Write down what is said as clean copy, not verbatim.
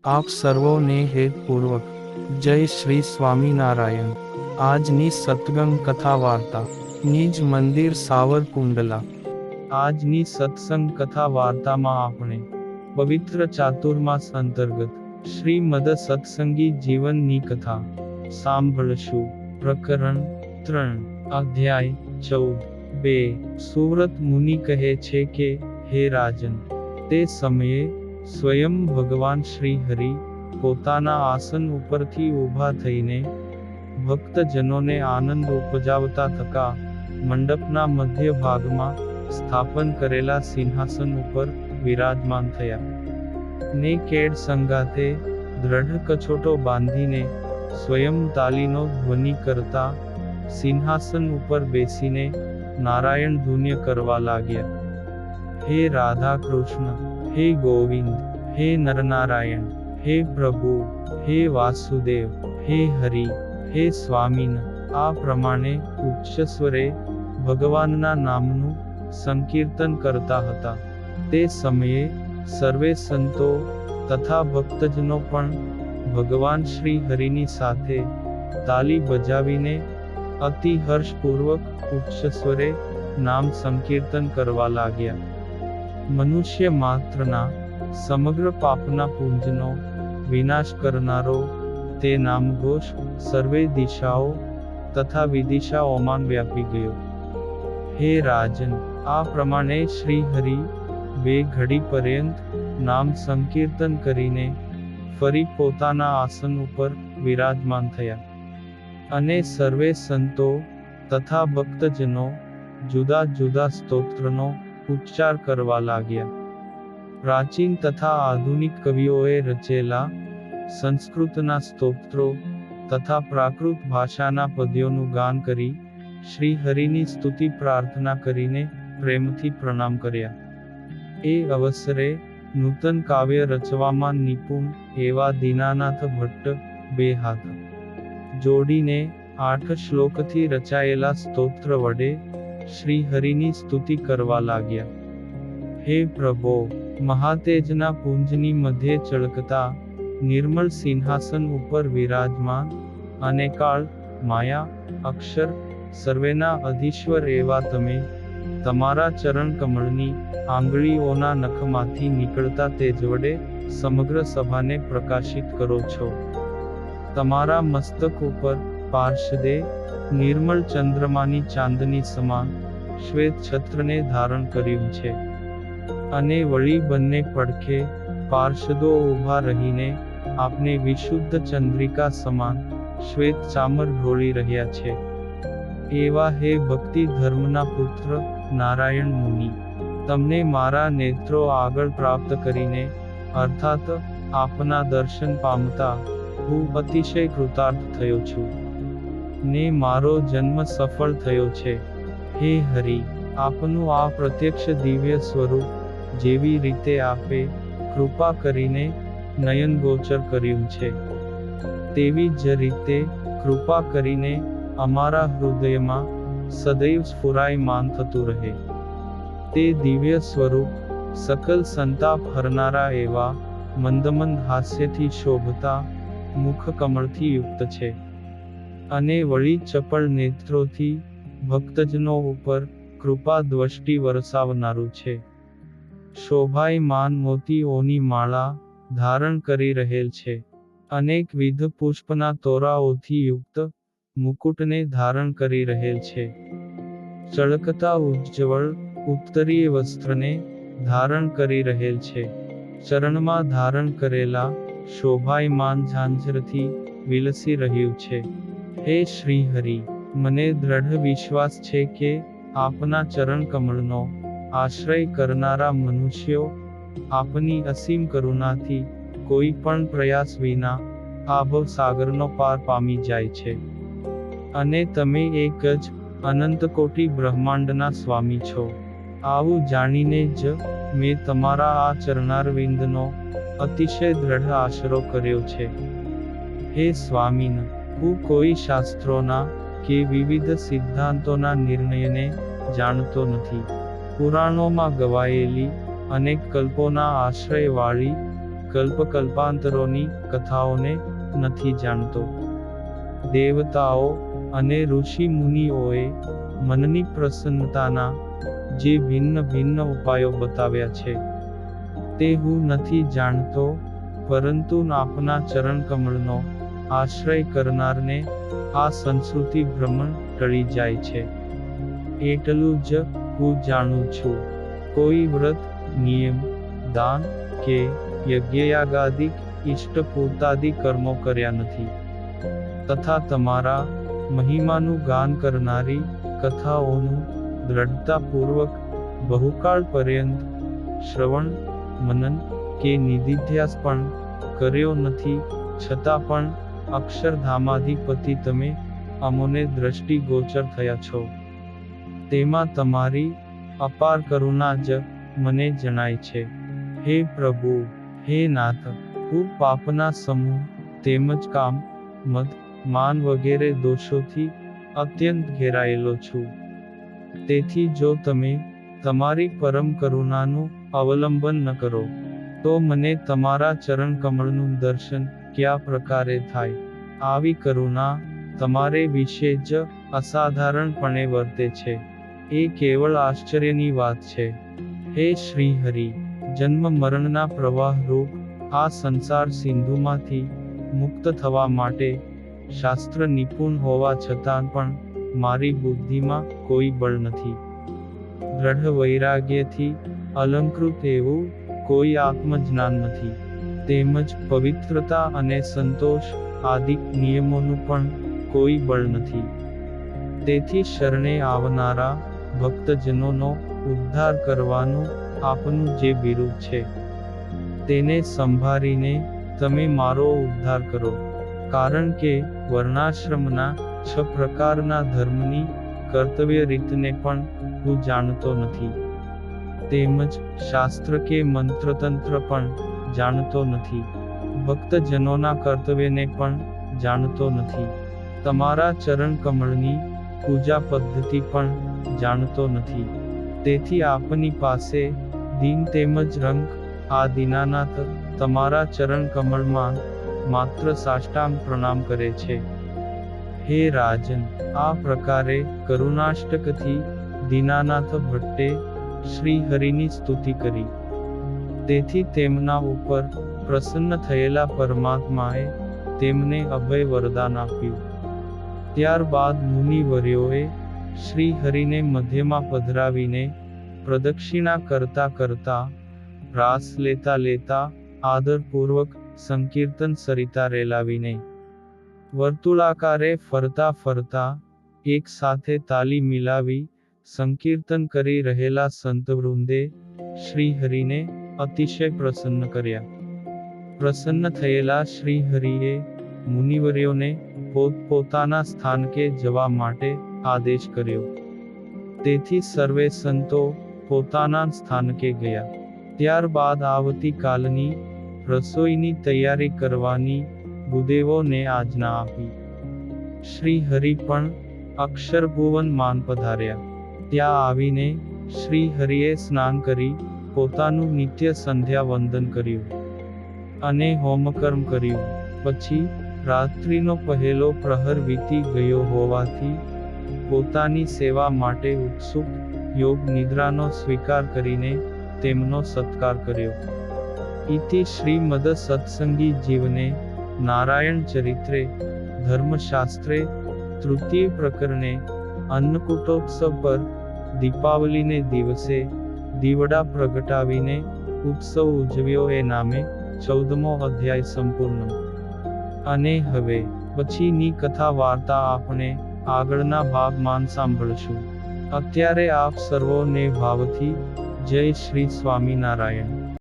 આપ સર્વોને હેતપૂર્વક જય શ્રી સ્વામિનારાયણ। આજની સત્સંગ કથા વાર્તા નિજ મંદિર સાવરકુંડલા। આજની સત્સંગ કથા વાર્તામાં આપણે પવિત્ર ચાતુર્માસ અંતર્ગત શ્રીમદ સત્સંગી જીવનની કથા સાંભળશું। પ્રકરણ 3 અધ્યાય 14। સુવ્રત મુનિ કહે છે કે, હે રાજન, તે સમયે સ્વયં ભગવાન શ્રી હરિ પોતાના આસન ઉપરથી ઊભા થઈને ભક્તજનોને આનંદ ઉપજાવતા થકા મંડપના મધ્ય ભાગમાં સ્થાપન કરેલા સિંહાસન ઉપર વિરાજમાન થયા ને કેડ સંગાતે દ્રઢ કછોટો બાંધીને સ્વયં તાલીનો ધ્વનિ કરતા સિંહાસન ઉપર બેસીને નારાયણ ધુન્ય કરવા લાગ્યા। હે રાધા કૃષ્ણ, હે ગોવિંદ, હે નરનારાયણ, હે પ્રભુ, હે વાસુદેવ, હે હરિ, હે સ્વામિન, આ પ્રમાણે ઉચ્ચ સ્વરે ભગવાનના નામનું સંકીર્તન કરતા હતા। તે સમયે સર્વે સંતો તથા ભક્તજનો પણ ભગવાન શ્રી હરિની સાથે તાલી બજાવીને અતિ હર્ષપૂર્વક ઉચ્ચ સ્વરે નામ સંકીર્તન કરવા લાગ્યા। મનુષ્ય માત્રના સમગ્ર પાપના પુંજનો વિનાશ કરનારો તે નામઘોષ સર્વે દિશાઓ તથા વિદિશાઓમાં વ્યાપી ગયો। હે રાજન, આ પ્રમાણે શ્રી હરિ બે ઘડી પર્યંત નામ સંકીર્તન કરીને ફરી પોતાના આસન ઉપર વિરાજમાન થયા અને સર્વે સંતો તથા ભક્તજનો જુદા જુદા સ્તોત્રનો ઉચ્ચાર કરવા લાગ્યા। પ્રાચીન તથા આધુનિક કવિઓએ રચેલા સંસ્કૃતના સ્તોત્રો તથા પ્રાકૃત ભાષાના પદ્યોનું ગાન કરી શ્રી હરિની સ્તુતિ પ્રાર્થના કરીને પ્રેમથી પ્રણામ કર્યા। એ અવસરે નૂતન કાવ્ય રચવામાં નિપુણ એવા દીનાનાથ ભટ્ટ બે હાથ જોડીને 8 શ્લોકથી રચાયેલા સ્તોત્ર વડે શ્રી હરિની સ્તુતિ કરવા લાગ્યા। હે પ્રભો, મહાતેજના પુંજની મધ્યે ચળકતા નિર્મળ સિંહાસન ઉપર વિરાજમાન અને કાળ, માયા, અક્ષર સર્વેના અધીશ્વર એવા તમે તમારા ચરણ કમળની આંગળીઓના નખમાંથી નીકળતા તેજ વડે સમગ્ર સભાને પ્રકાશિત કરો છો। તમારા મસ્તક ઉપર પાર્ષદે નિર્મળ ચંદ્રમાની ચાંદની સમાન શ્વેત છત્રને ધારણ કર્યું છે અને વળી બંને પડખે પાર્ષદો ઊભા રહીને આપને વિશુદ્ધ ચંદ્રિકા સમાન શ્વેત ચામર ઢોળી રહ્યા છે। એવા હે ભક્તિ ધર્મના પુત્ર નારાયણ મુનિ, તમને મારા નેત્રો આગળ પ્રાપ્ત કરીને અર્થાત આપના દર્શન પામતા હું અતિશય કૃતાર્થ થયો છું ને મારો જન્મ સફળ થયો છે। હે હરિ, આપનું આ પ્રત્યક્ષ દિવ્ય સ્વરૂપ જેવી રીતે આપે કૃપા કરીને નયન ગોચર કર્યું છે, તેવી જ રીતે કૃપા કરીને અમારા હૃદયમાં સદૈવ સ્ફુરાયમાન થતું રહે। તે દિવ્ય સ્વરૂપ સકલ સંતાપ હરનારા એવા મંદમંદ હાસ્યથી શોભતા મુખ કમળથી યુક્ત છે અને વળી ચપળ નેત્રોથી ભક્તજનો ઉપર કૃપા દ્વષ્ટિ વરસાવનારું છે। શોભાયમાન મોતીઓની માળા ધારણ કરી રહેલ છે, અનેકવિધ પુષ્પના તોરાઓથી યુક્ત મુકુટને ધારણ કરી રહેલ છે, ચળકતા ઉજ્જવળ ઉત્તરીય વસ્ત્રને ધારણ કરી રહેલ છે, ચરણમાં ધારણ કરેલા શોભાયમાન ઝાંઝરથી વિલસી રહ્યું છે। હે શ્રી હરિ, મને દ્રઢ વિશ્વાસ છે કે આપના ચરણ કમળનો આશ્રય કરનારા મનુષ્યો આપની અસીમ કરુણાથી કોઈ પણ પ્રયાસ વિના આ ભવસાગરનો પાર પામી જાય છે અને તમે એક જ અનંત કોટી બ્રહ્માંડના સ્વામી છો। આવું જાણીને જ મેં તમારા આ ચરણારવિંદનો અતિશય દ્રઢ આશરો કર્યો છે। હે સ્વામીન, હું કોઈ શાસ્ત્રોના કે વિવિધ સિદ્ધાંતોના નિર્ણયને જાણતો નથી। પુરાણોમાં ગવાયેલી અનેક કલ્પોના આશ્રયવાળી કલ્પાંતરોની કથાઓને નથી જાણતો. દેવતાઓ અને ઋષિ મુનિઓએ મનની પ્રસન્નતાના જે ભિન્ન ભિન્ન ઉપાયો બતાવ્યા છે તે હું નથી જાણતો, પરંતુ આપના ચરણ કમળનો આશ્રય કરનારને આ સંસ્કૃતિ ભ્રમણ ટળી જાય છે. એટલું જ હું જાણું છું. કોઈ વ્રત, નિયમ, દાન કે યજ્ઞયાગાદિક ઇષ્ટપૂર્તાદિ કર્મો કર્યા નથી, તથા તમારા મહિમાનું ગાન કરનારી કથાઓનું દ્રઢતાપૂર્વક બહુકાળ પર્યંત શ્રવણ, મનન કે નિધિધ્યાસ પણ કર્યો નથી, છતાં પણ અક્ષરધામાધિપતિ તમે અમોને દ્રષ્ટિગોચર થયા છો. તેમાં તમારી અપાર કરુણા જ મને જણાય છે. હે પ્રભુ, હે નાથ, હું પાપના સમૂહ તેમજ કામ, મદ, માન વગેરે દોષોથી અત્યંત ઘેરાયેલો છું. તેથી જો તમે તમારી પરમ કરુણાનું અવલંબન ન કરો તો મને તમારા ચરણ કમળનું દર્શન કયા પ્રકારે થાય? આવી કરુણા તમારે વિશે જ અસાધારણપણે વર્તે છે એ કેવળ આશ્ચર્યની વાત છે. હે શ્રી હરિ, જન્મ મરણના પ્રવાહ રૂપ આ સંસાર સિંધુમાંથી મુક્ત થવા માટે શાસ્ત્ર નિપુણ હોવા છતાં પણ મારી બુદ્ધિમાં કોઈ બળ નથી. દ્રઢ વૈરાગ્યથી અલંકૃત એવું કોઈ આત્મજ્ઞાન નથી. તેમજ પવિત્રતા અને સંતોષ આદિક નિયમોનું પણ કોઈ બળ નથી. તેથી શરણે આવનારા ભક્તજનોનો ઉદ્ધાર કરવાનું આપનું જે બિરુદ છે તેને સંભાળીને તમે મારો ઉદ્ધાર કરો. કારણ કે વર્ણાશ્રમના 6 પ્રકારના ધર્મની કર્તવ્ય રીતને પણ હું જાણતો નથી, તેમજ શાસ્ત્ર કે મંત્રતંત્ર પણ જાણતો નથી, ભક્તજનોના કર્તવ્યને પણ જાણતો નથી, તમારા ચરણ કમળની પૂજા પદ્ધતિ પણ જાણતો નથી. તેથી આપની પાસે દીન તેમજ રંગ આ દીનાનાથ તમારા ચરણ કમળમાં માત્ર સાષ્ટાંગ પ્રણામ કરે છે. હે રાજન, આ પ્રકારે કરુણાષ્ટકથી દીનાનાથ ભટ્ટે શ્રી હરિની સ્તુતિ કરી. તેથી તેમના ઉપર પ્રસન્ન થયેલા પરમાત્માએ તેમને અભય વરદાન આપ્યું. ત્યારબાદ મુનિવર્યોએ શ્રી હરિને મધ્યમાં પધરાવીને પ્રદક્ષિણા કરતા કરતા, રાસ લેતા લેતા, આદરપૂર્વક સંકીર્તન સરિતા રેલાવીને વર્તુળાકારે ફરતા ફરતા એક સાથે તાલી મિલાવી સંકીર્તન કરી રહેલા સંતવૃંદે શ્રી હરિને અતિશય પ્રસન્ન કર્યા. પ્રસન્ન થયેલા શ્રી હરિએ મુનિવર્યોને પોતપોતાના સ્થાનકે જવા માટે આદેશ કર્યો. તેથી સર્વે સંતો પોતાના સ્થાનકે ગયા. ત્યારબાદ આવતીકાલની રસોઈની તૈયારી કરવાની ગુદેવોને આજ્ઞા આપી. શ્રી હરિ પણ અક્ષરભુવન માન પધાર્યા. ત્યાં આવીને શ્રી હરિએ સ્નાન કરી પોતાનું નિત્ય સંધ્યા વંદન કર્યું અને હોમકર્મ કર્યું. પછી રાત્રિનો પહેલો પ્રહર વીતી ગયો હોવાથી પોતાની સેવા માટે ઉત્સુક યોગ નિદ્રાનો સ્વીકાર કરીને તેમનો સત્કાર કર્યો. ઇતિ શ્રીમદ સત્સંગી જીવને નારાયણ ચરિત્રે ધર્મશાસ્ત્રે તૃતીય પ્રકરણે અન્નકૂટોત્સવ પર દીપાવલીને દિવસે દીવડા પ્રગટાવીને ઉત્સવ ઉજવ્યો એ નામે 14મો અધ્યાય સંપૂર્ણ. અને હવે પછીની કથા વાર્તા આપણે આગળના ભાગમાં સાંભળશું. અત્યારે આપ સર્વોને ભાવથી જય શ્રી સ્વામિનારાયણ.